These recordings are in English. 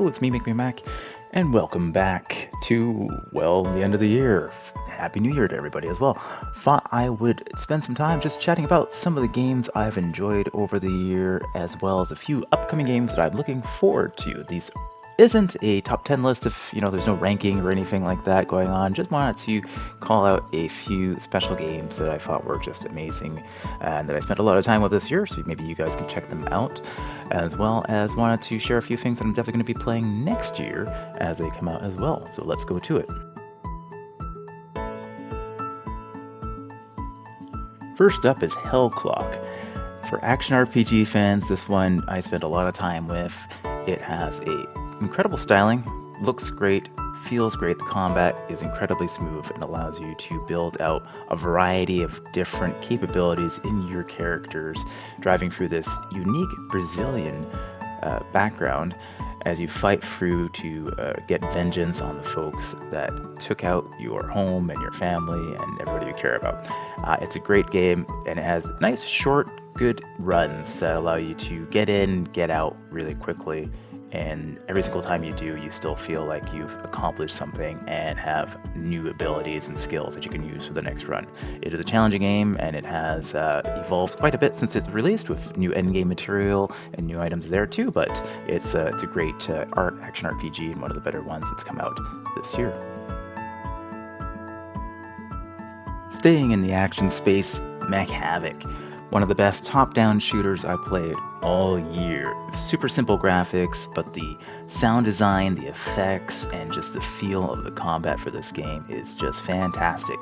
it's me, Make Me Mac, and welcome back to, well, the end of the year. Happy New Year to everybody as well. Thought I would spend some time just chatting about some of the games I've enjoyed over the year, as well as a few upcoming games that I'm looking forward to. These isn't a top 10 list if, there's no ranking or anything like that going on. Just wanted to call out a few special games that I thought were just amazing and that I spent a lot of time with this year, so maybe you guys can check them out, as well as wanted to share a few things that I'm definitely going to be playing next year as they come out as well. So let's go to it. First up is Hell Clock. For action RPG fans, this one I spent a lot of time with. It has incredible styling, looks great, feels great. The combat is incredibly smooth and allows you to build out a variety of different capabilities in your characters, driving through this unique Brazilian background as you fight through to get vengeance on the folks that took out your home and your family and everybody you care about. It's a great game, and it has nice, short, good runs that allow you to get in, get out really quickly. And every single time you do, you still feel like you've accomplished something and have new abilities and skills that you can use for the next run. It is a challenging game, and it has evolved quite a bit since it's released, with new endgame material and new items there too. But it's a great action RPG, and one of the better ones that's come out this year. Staying in the action space, Mech Havoc. One of the best top-down shooters I've played all year. Super simple graphics, but the sound design, the effects, and just the feel of the combat for this game is just fantastic.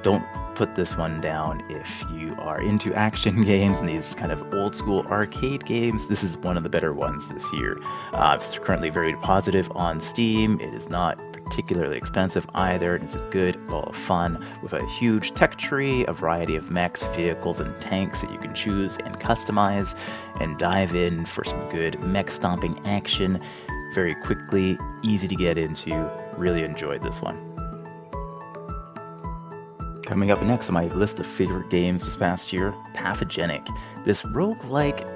Don't put this one down if you are into action games and these kind of old-school arcade games. This is one of the better ones this year. It's currently very positive on Steam. It is not particularly expensive either. It's a good ball of fun with a huge tech tree, a variety of mechs, vehicles, and tanks that you can choose and customize, and dive in for some good mech stomping action very quickly, easy to get into. Really enjoyed this one. Coming up next on my list of favorite games this past year, Pathogenic. This roguelite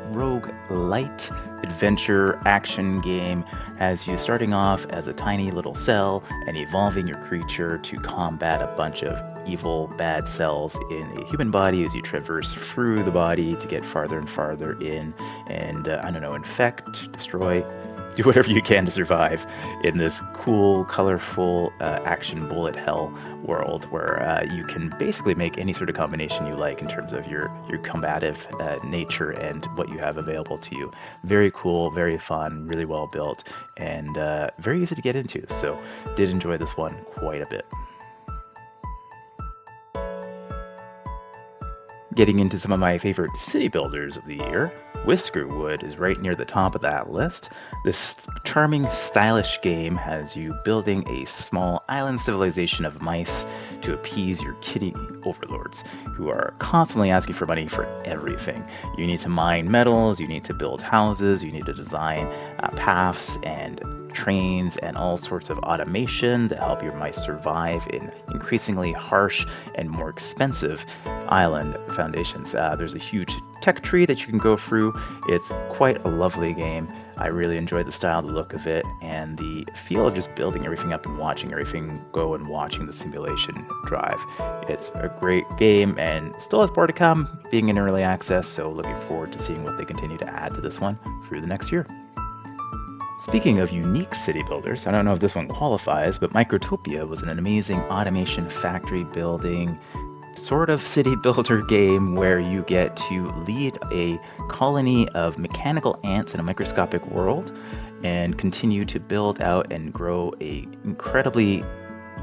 adventure action game has you starting off as a tiny little cell and evolving your creature to combat a bunch of evil, bad cells in a human body as you traverse through the body to get farther and farther in and, infect, destroy, do whatever you can to survive in this cool, colorful action bullet hell world where you can basically make any sort of combination you like in terms of your combative nature and what you have available to you. Very cool, very fun, really well built, and very easy to get into. So did enjoy this one quite a bit. Getting into some of my favorite city builders of the year, Whiskerwood is right near the top of that list. This charming, stylish game has you building a small island civilization of mice to appease your kitty overlords, who are constantly asking for money for everything. You need to mine metals, you need to build houses, you need to design paths and trains and all sorts of automation that help your mice survive in increasingly harsh and more expensive island foundations. There's a huge tech tree that you can go through. It's quite a lovely game. I really enjoyed the style, the look of it, and the feel of just building everything up and watching everything go and watching the simulation drive. It's a great game and still has more to come, being in early access, so looking forward to seeing what they continue to add to this one through the next year. Speaking of unique city builders, I don't know if this one qualifies, but Microtopia was an amazing automation factory building sort of city builder game where you get to lead a colony of mechanical ants in a microscopic world and continue to build out and grow a incredibly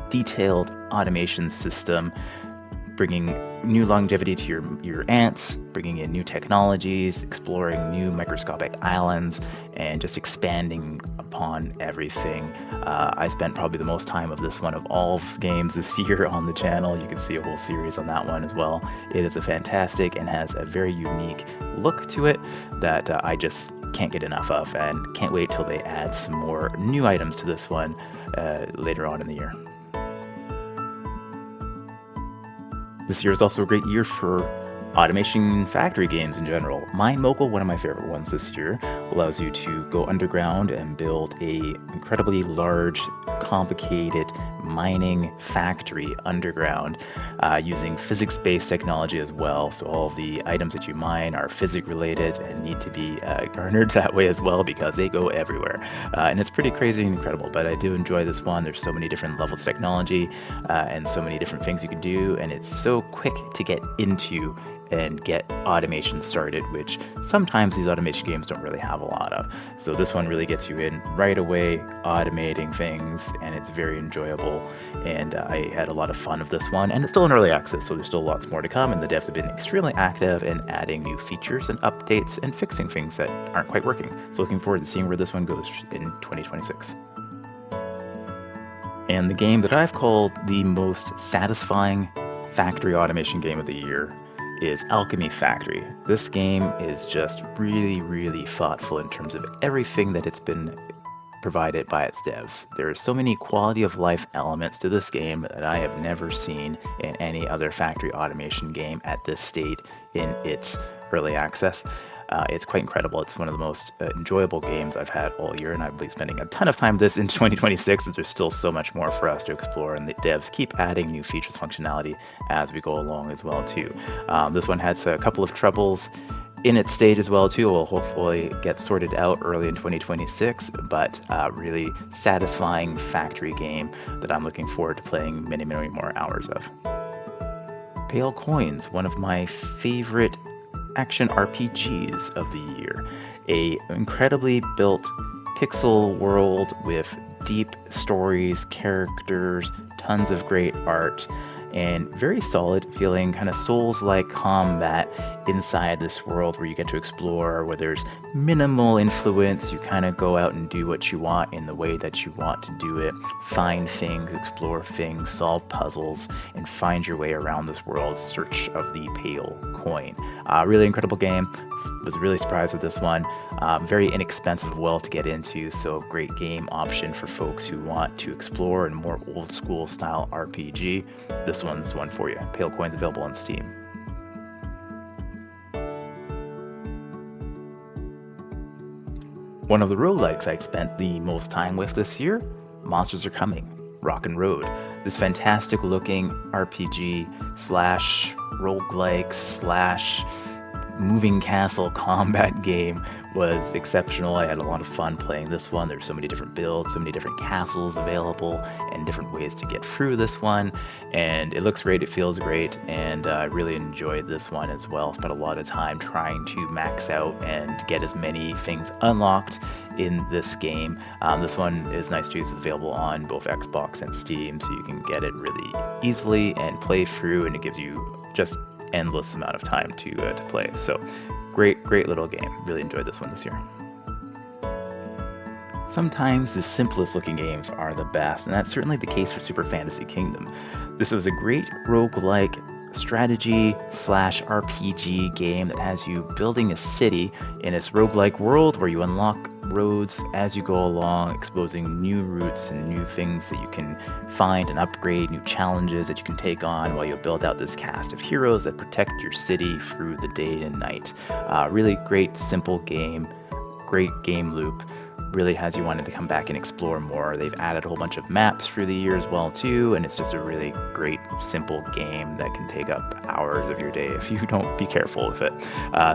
detailed automation system, bringing new longevity to your ants, bringing in new technologies, exploring new microscopic islands, and just expanding upon everything. I spent probably the most time of this one of all games this year on the channel. You can see a whole series on that one as well. It is a fantastic and has a very unique look to it that I just can't get enough of, and can't wait till they add some more new items to this one later on in the year. This year is also a great year for Automation Factory games in general. Mine Mogul, one of my favorite ones this year, allows you to go underground and build a incredibly large, complicated mining factory underground using physics-based technology as well. So all of the items that you mine are physics-related and need to be garnered that way as well because they go everywhere. And it's pretty crazy and incredible, but I do enjoy this one. There's so many different levels of technology and so many different things you can do, and it's so quick to get into and get automation started, which sometimes these automation games don't really have a lot of. So this one really gets you in right away, automating things, and it's very enjoyable. And I had a lot of fun with this one, and it's still in early access, so there's still lots more to come, and the devs have been extremely active in adding new features and updates and fixing things that aren't quite working. So looking forward to seeing where this one goes in 2026. And the game that I've called the most satisfying factory automation game of the year is Alchemy Factory. This game is just really, really thoughtful in terms of everything that it's been provided by its devs. There are so many quality of life elements to this game that I have never seen in any other factory automation game at this state in its early access. It's quite incredible. It's one of the most enjoyable games I've had all year, and I'll be spending a ton of time with this in 2026, as there's still so much more for us to explore, and the devs keep adding new features, functionality as we go along as well too. This one has a couple of troubles in its state as well too. Will hopefully get sorted out early in 2026, but really satisfying factory game that I'm looking forward to playing many, many more hours of. Pale Coins, one of my favorite action RPGs of the year. A incredibly built pixel world with deep stories, characters, tons of great art, and very solid feeling kind of Souls-like combat inside this world where you get to explore, where there's minimal influence. You kind of go out and do what you want in the way that you want to do it, find things, explore things, solve puzzles, and find your way around this world in search of the Pale Coin. Really incredible game. Was really surprised with this one. Very inexpensive, well to get into, so great game option for folks who want to explore in more old school style RPG. This one's one for you. Pale Coin's available on Steam. One of the roguelikes I spent the most time with this year, Monsters Are Coming, Rock and Road. This fantastic looking RPG slash roguelike slash moving castle combat game was exceptional. I had a lot of fun playing this one. There's so many different builds, so many different castles available, and different ways to get through this one. And it looks great, it feels great, and I really enjoyed this one as well. Spent a lot of time trying to max out and get as many things unlocked in this game. This one is nice too. It's available on both Xbox and Steam, so you can get it really easily and play through, and it gives you just endless amount of time to play. So great little game. Really enjoyed this one this year. Sometimes the simplest looking games are the best, and that's certainly the case for Super Fantasy Kingdom. This was a great roguelike strategy slash RPG game that has you building a city in this roguelike world where you unlock roads as you go along, exposing new routes and new things that you can find and upgrade, new challenges that you can take on while you build out this cast of heroes that protect your city through the day and night. Really great, simple game, great game loop. Really has you wanting to come back and explore more. They've added a whole bunch of maps through the year as well too, and it's just a really great, simple game that can take up hours of your day if you don't be careful with it.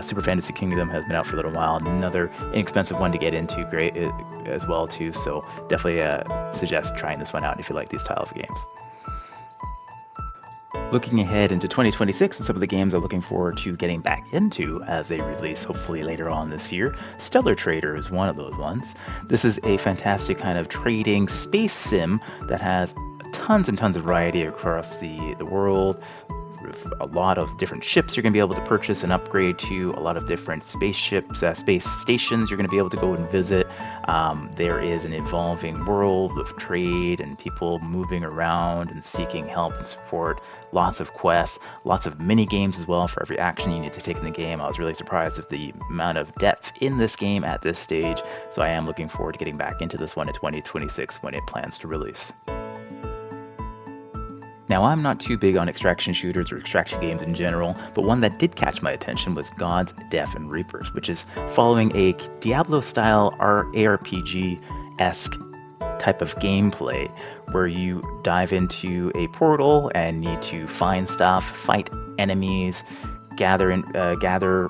Super Fantasy Kingdom has been out for a little while. Another inexpensive one to get into, great as well too, so definitely suggest trying this one out if you like these style of games. Looking ahead into 2026 and some of the games I'm looking forward to getting back into as they release hopefully later on this year, Stellar Trader is one of those ones. This is a fantastic kind of trading space sim that has tons and tons of variety across the world. A lot of different ships you're going to be able to purchase and upgrade to, a lot of different spaceships, space stations you're going to be able to go and visit. There is an evolving world of trade and people moving around and seeking help and support. Lots of quests, lots of mini games as well for every action you need to take in the game. I was really surprised at the amount of depth in this game at this stage, so I am looking forward to getting back into this one in 2026 when it plans to release. Now, I'm not too big on extraction shooters or extraction games in general, but one that did catch my attention was Gods, Death, and Reapers, which is following a Diablo-style ARPG-esque type of gameplay where you dive into a portal and need to find stuff, fight enemies, gather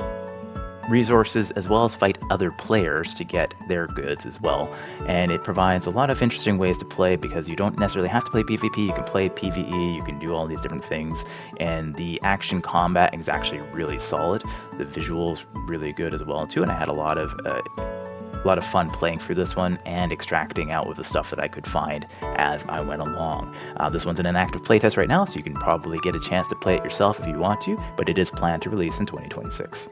resources, as well as fight other players to get their goods as well. And it provides a lot of interesting ways to play because you don't necessarily have to play PvP, you can play PvE, you can do all these different things, and the action combat is actually really solid. The visuals really good as well too, and I had a lot of fun playing through this one and extracting out with the stuff that I could find as I went along. This one's in an active playtest right now, so you can probably get a chance to play it yourself if you want to, but it is planned to release in 2026.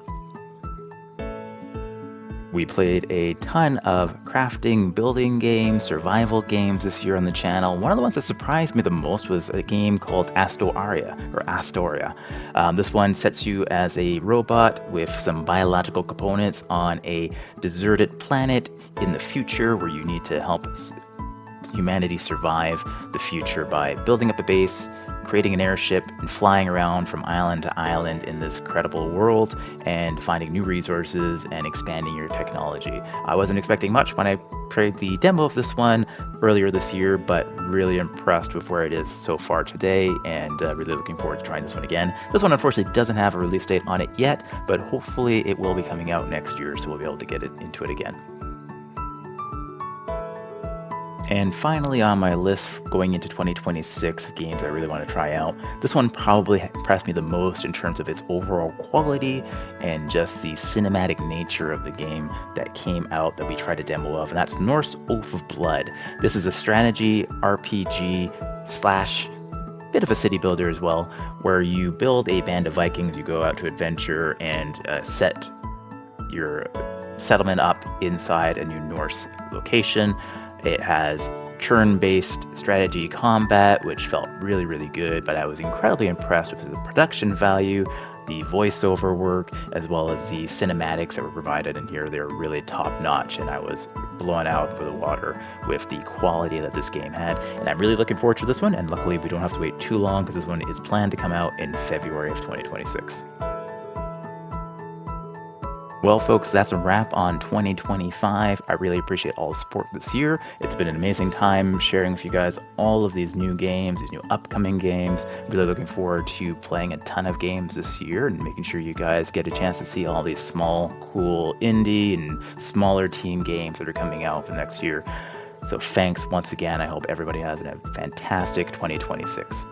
We played a ton of crafting, building games, survival games this year on the channel. One of the ones that surprised me the most was a game called Astoria. This one sets you as a robot with some biological components on a deserted planet in the future where you need to help humanity survive the future by building up a base, creating an airship, and flying around from island to island in this incredible world and finding new resources and expanding your technology. I wasn't expecting much when I played the demo of this one earlier this year, but really impressed with where it is so far today and really looking forward to trying this one again. This one unfortunately doesn't have a release date on it yet, but hopefully it will be coming out next year, so we'll be able to get into it again. And finally on my list going into 2026 games I really want to try out, this one probably impressed me the most in terms of its overall quality and just the cinematic nature of the game that came out that we tried a demo of, and that's Norse Oath of Blood. This is a strategy RPG / bit of a city builder as well, where you build a band of Vikings, you go out to adventure and set your settlement up inside a new Norse location. It has turn-based strategy combat, which felt really, really good, but I was incredibly impressed with the production value, the voiceover work, as well as the cinematics that were provided in here. They're really top-notch, and I was blown out of the water with the quality that this game had. And I'm really looking forward to this one, and luckily we don't have to wait too long because this one is planned to come out in February of 2026. Well, folks, that's a wrap on 2025. I really appreciate all the support this year. It's been an amazing time sharing with you guys all of these new games, these new upcoming games. Really looking forward to playing a ton of games this year and making sure you guys get a chance to see all these small, cool indie and smaller team games that are coming out for next year. So thanks once again. I hope everybody has a fantastic 2026.